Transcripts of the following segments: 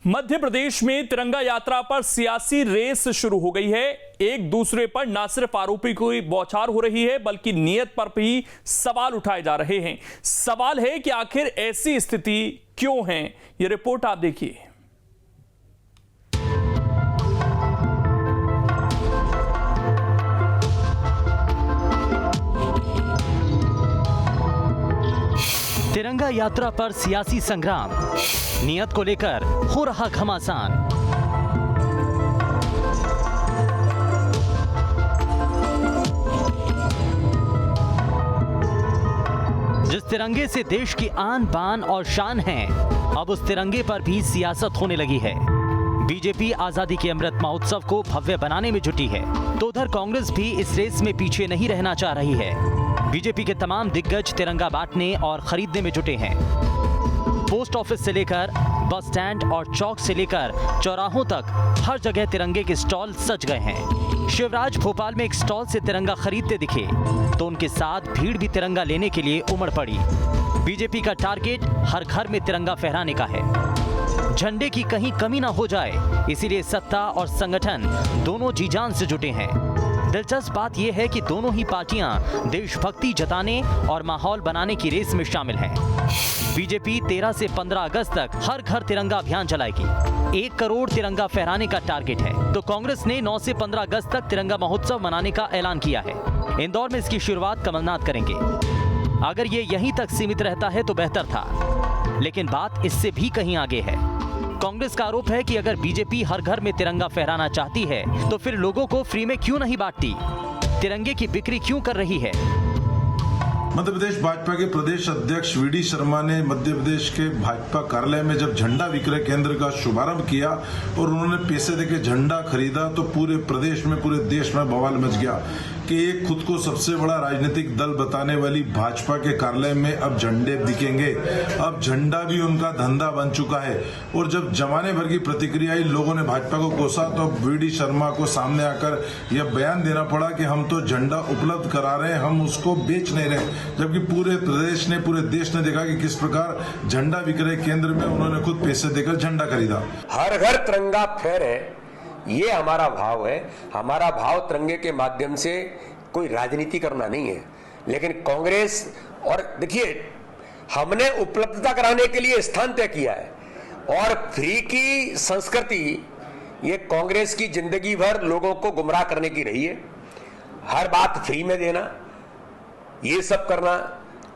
मध्य प्रदेश में तिरंगा यात्रा पर सियासी रेस शुरू हो गई है। एक दूसरे पर न सिर्फ आरोपी की बौछार हो रही है बल्कि नियत पर भी सवाल उठाए जा रहे हैं। सवाल है कि आखिर ऐसी स्थिति क्यों है। यह रिपोर्ट आप देखिए। तिरंगा यात्रा पर सियासी संग्राम, नियत को लेकर हो रहा घमासान। जिस तिरंगे से देश की आन बान और शान है, अब उस तिरंगे पर भी सियासत होने लगी है। बीजेपी आजादी के अमृत महोत्सव को भव्य बनाने में जुटी है, तो उधर कांग्रेस भी इस रेस में पीछे नहीं रहना चाह रही है। बीजेपी के तमाम दिग्गज तिरंगा बांटने और खरीदने में जुटे हैं। पोस्ट ऑफिस से लेकर बस स्टैंड और चौक से लेकर चौराहों तक हर जगह तिरंगे के स्टॉल सज गए हैं। शिवराज भोपाल में एक स्टॉल से तिरंगा खरीदते दिखे तो उनके साथ भीड़ भी तिरंगा लेने के लिए उमड़ पड़ी। बीजेपी का टारगेट हर घर में तिरंगा फहराने का है। झंडे की कहीं कमी ना हो जाए, इसीलिए सत्ता और संगठन दोनों जी जान से जुटे हैं। दिलचस्प बात यह है कि दोनों ही पार्टियां देशभक्ति जताने और माहौल बनाने की रेस में शामिल हैं। बीजेपी 13 से 15 अगस्त तक हर घर तिरंगा अभियान चलाएगी। 1 करोड़ तिरंगा फहराने का टारगेट है, तो कांग्रेस ने 9 से 15 अगस्त तक तिरंगा महोत्सव मनाने का ऐलान किया है। इंदौर में इसकी शुरुआत कमलनाथ करेंगे। अगर ये यहीं तक सीमित रहता है तो बेहतर था, लेकिन बात इससे भी कहीं आगे है। कांग्रेस का आरोप है कि अगर बीजेपी हर घर में तिरंगा फहराना चाहती है तो फिर लोगों को फ्री में क्यों नहीं बांटती, तिरंगे की बिक्री क्यों कर रही है। मध्य प्रदेश भाजपा के प्रदेश अध्यक्ष वीडी शर्मा ने मध्य प्रदेश के भाजपा कार्यालय में जब झंडा विक्रय केंद्र का शुभारंभ किया और उन्होंने पैसे देके झंडा खरीदा तो पूरे प्रदेश में, पूरे देश में बवाल मच गया कि एक खुद को सबसे बड़ा राजनीतिक दल बताने वाली भाजपा के कार्यालय में अब झंडे बिकेंगे। अब झंडा भी उनका धंधा बन चुका है। और जब जमाने भर की प्रतिक्रिया आई, लोगों ने भाजपा को कोसा, तो वीडी शर्मा को सामने आकर यह बयान देना पड़ा कि हम तो झंडा उपलब्ध करा रहे हैं, हम उसको बेच नहीं रहे। जबकि पूरे प्रदेश ने, पूरे देश ने देखा कि किस प्रकार झंडा विक्रय केंद्र में उन्होंने खुद पैसे देकर झंडा खरीदा। हर घर तिरंगा फहरे, ये हमारा भाव है। हमारा भाव तिरंगे के माध्यम से कोई राजनीति करना नहीं है। लेकिन कांग्रेस, और देखिए, हमने उपलब्धता कराने के लिए स्थान तय किया है और फ्री की संस्कृति ये कांग्रेस की जिंदगी भर लोगों को गुमराह करने की रही है। हर बात फ्री में देना, ये सब करना,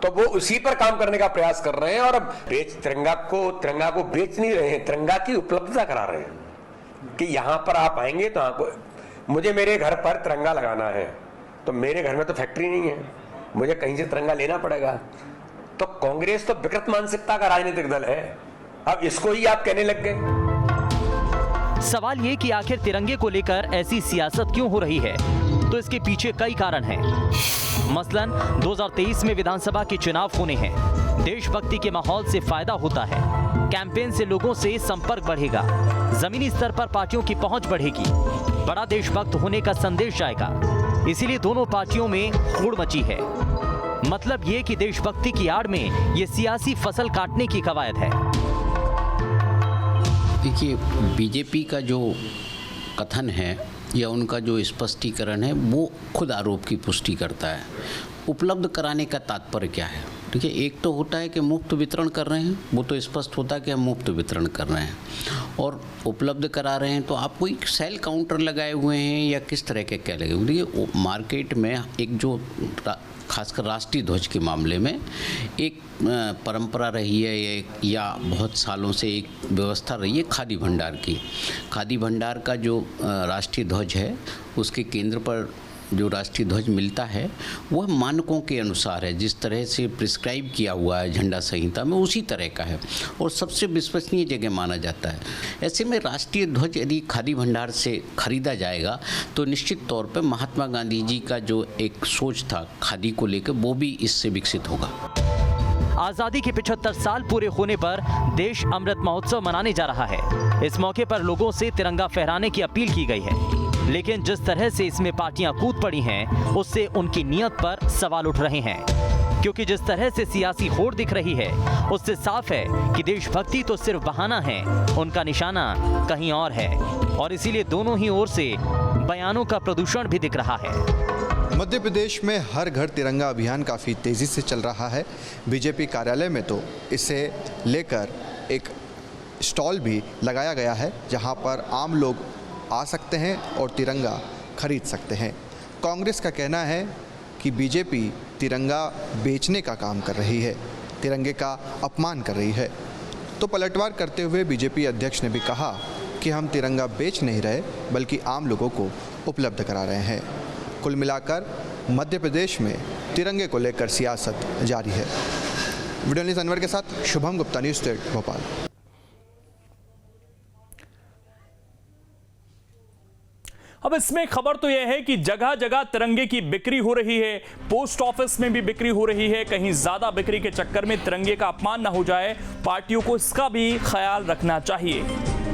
तो वो उसी पर काम करने का प्रयास कर रहे हैं। और अब तिरंगा को बेच नहीं रहे हैं, तिरंगा की उपलब्धता करा रहे हैं कि यहां पर आप आएंगे तो आपको, मुझे मेरे घर पर तिरंगा लगाना है तो मेरे घर में तो फैक्ट्री नहीं है, मुझे कहीं से तिरंगा लेना पड़ेगा। तो कांग्रेस तो विकृत मानसिकता का राजनीतिक दल है, अब इसको ही आप कहने लग गए। सवाल ये कि आखिर तिरंगे को लेकर ऐसी सियासत क्यों हो रही है, तो इसके पीछे कई कारण हैं। मसलन 2023 में विधानसभा के चुनाव होने हैं। देशभक्ति के माहौल से फायदा होता है। कैंपेन से लोगों से संपर्क बढ़ेगा, जमीनी स्तर पर पार्टियों की पहुंच बढ़ेगी, बड़ा देशभक्त होने का संदेश जाएगा। इसीलिए दोनों पार्टियों में होड़ मची है। मतलब ये कि देशभक्ति की आड़ में ये सियासी फसल काटने की कवायद है। देखिए, बीजेपी का जो कथन है या उनका जो स्पष्टीकरण है वो खुद आरोप की पुष्टि करता है। उपलब्ध कराने का तात्पर्य क्या है? ठीक है, एक तो होता है कि मुफ्त वितरण कर रहे हैं, वो तो स्पष्ट होता है कि हम मुफ्त वितरण कर रहे हैं। और उपलब्ध करा रहे हैं तो आप कोई सेल काउंटर लगाए हुए हैं या किस तरह के क्या लगे हुए? देखिए, मार्केट में एक जो खासकर राष्ट्रीय ध्वज के मामले में एक परंपरा रही है या बहुत सालों से एक व्यवस्था रही है खादी भंडार की। खादी भंडार का जो राष्ट्रीय ध्वज है, उसके केंद्र पर जो राष्ट्रीय ध्वज मिलता है वह मानकों के अनुसार है, जिस तरह से प्रिस्क्राइब किया हुआ है झंडा संहिता में, उसी तरह का है और सबसे विश्वसनीय जगह माना जाता है। ऐसे में राष्ट्रीय ध्वज यदि खादी भंडार से खरीदा जाएगा तो निश्चित तौर पर महात्मा गांधी जी का जो एक सोच था खादी को लेकर, वो भी इससे विकसित होगा। आजादी के 75 साल पूरे होने पर देश अमृत महोत्सव मनाने जा रहा है। इस मौके पर लोगों से तिरंगा फहराने की अपील की गई है, लेकिन जिस तरह से इसमें पार्टियां कूद पड़ी हैं, उससे उनकी नीयत पर सवाल उठ रहे हैं। क्योंकि जिस तरह से सियासी होड़ दिख रही है उससे साफ है कि देशभक्ति तो सिर्फ बहाना है, उनका निशाना कहीं और है। और इसीलिए दोनों ही ओर से बयानों का प्रदूषण भी दिख रहा है। मध्य प्रदेश में हर घर तिरंगा अभियान काफ़ी तेज़ी से चल रहा है। बीजेपी कार्यालय में तो इसे लेकर एक स्टॉल भी लगाया गया है जहां पर आम लोग आ सकते हैं और तिरंगा खरीद सकते हैं। कांग्रेस का कहना है कि बीजेपी तिरंगा बेचने का काम कर रही है, तिरंगे का अपमान कर रही है। तो पलटवार करते हुए बीजेपी अध्यक्ष ने भी कहा कि हम तिरंगा बेच नहीं रहे बल्कि आम लोगों को उपलब्ध करा रहे हैं। कुल मिलाकर मध्य प्रदेश में तिरंगे को लेकर सियासत जारी है। वीडियो जर्नलिस्ट अनवर के साथ शुभम गुप्ता, न्यूज़ स्टेट भोपाल। अब इसमें खबर तो यह है कि जगह जगह तिरंगे की बिक्री हो रही है, पोस्ट ऑफिस में भी बिक्री हो रही है। कहीं ज्यादा बिक्री के चक्कर में तिरंगे का अपमान न हो जाए, पार्टियों को इसका भी ख्याल रखना चाहिए।